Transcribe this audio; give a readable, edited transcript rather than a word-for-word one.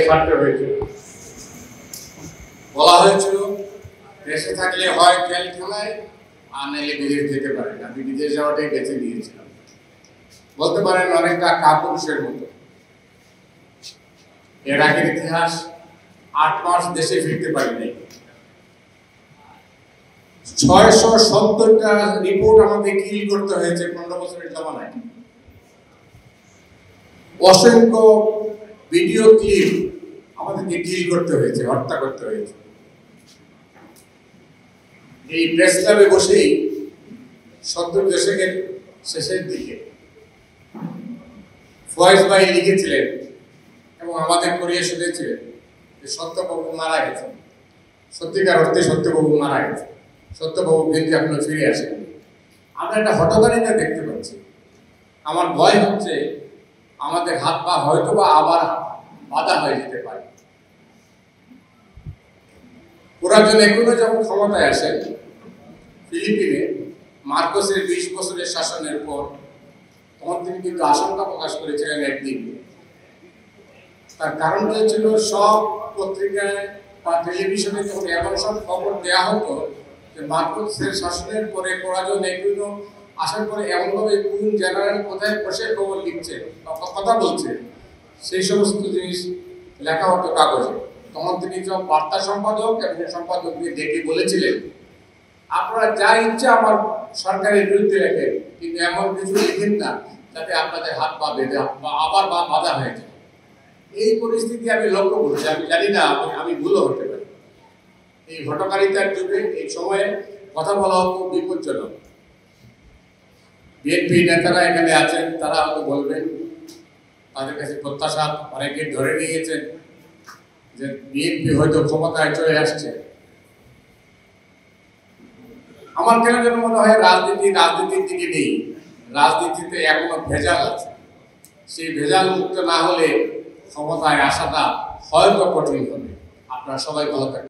ছাড়তে হয়েছিল। বলা হয়েছিল দেশে থাকলে হয় জেল খেলায়, আর নাইলে বিদেশ যেতে পারেন। আমি বিদেশ যাওয়াটাই বেছে নিয়েছিলাম। বলতে পারেন অনেকটা কাপুরুষের মতো। এর আগের ইতিহাস 8 মাস দেশে ফিরতে পারি নাই। 670টা রিপোর্ট আমাদের কিল করতে হয়েছে 15 বছরের জমানায়। অসংখ্য ভিডিও ক্লিপ আমাদেরকে কিল করতে হয়েছে, হত্যা করতে হয়েছে। এই প্রেস ক্লাবে বসেই 70 দশকের শেষের দিকে ফয়েজ ভাই লিখেছিলেন এবং আমাদের পড়িয়ে শুনেছিলেন যে সত্যবাবু মারা গেছেন। সত্যিকার অর্থে সত্যবাবু মারা গেছে। সত্যবাবু কিন্তু এখনো ফিরে আসেন। আমরা একটা হঠকারিতা দেখতে পাচ্ছি। আমার ভয় হচ্ছে আমাদের হাত পা হয়তো বা আবার বাধা হয়ে যেতে পারে। পুরাতন এগুলো যখন ক্ষমতায় আসেন ফিলিপিনে মার্কোসের 20 বছরের শাসনের পর, তখন তিনি কিন্তু আশঙ্কা প্রকাশ করেছিলেন একদিন। তার কারণটা ছিল সব পত্রিকায় বা টেলিভিশনে যখন এমন সব খবর দেওয়া হতো যে মার্কোসের শাসনের পরে পরাজন এগুলো আসার পরে এমনভাবে কোন জেনারেল কোথায় বসে খবর লিখছে বা কথা বলছে, সেই সমস্ত জিনিস লেখা হতো কাগজে। তখন তিনি সব বার্তা সম্পাদক এবং সম্পাদককে ডেকে বলেছিলেন, আপনারা যা ইচ্ছা আমার সরকারের বিরুদ্ধে লেখেন, কিন্তু এমন কিছু লিখেন না যাতে আপনাদের হাত পা বেঁধে বা আবার বাধা হয়ে যায়। এই পরিস্থিতি আমি লক্ষ্য করছি। আমি জানি না, আমি ভুলও হতে পারি। এই হঠকারিতার যুগে এই সময়ে কথা বলা খুব বিপজ্জনক। বিএনপি নেতারা এখানে আছেন, তারা হয়তো বলবেন, তাদের কাছে প্রত্যাশা অনেকে ধরে নিয়েছেন যে বিএনপি হয়তো ক্ষমতায় চলে আসছে। আমার কেন যেন মনে হয় রাজনীতির দিকে নেই। রাজনীতিতে এখনো ভেজাল আছে। সেই ভেজাল মুক্ত না হলে ক্ষমতায় আসাটা হয়তো কঠিন হবে। আপনারা সবাই ভালো থাকবেন।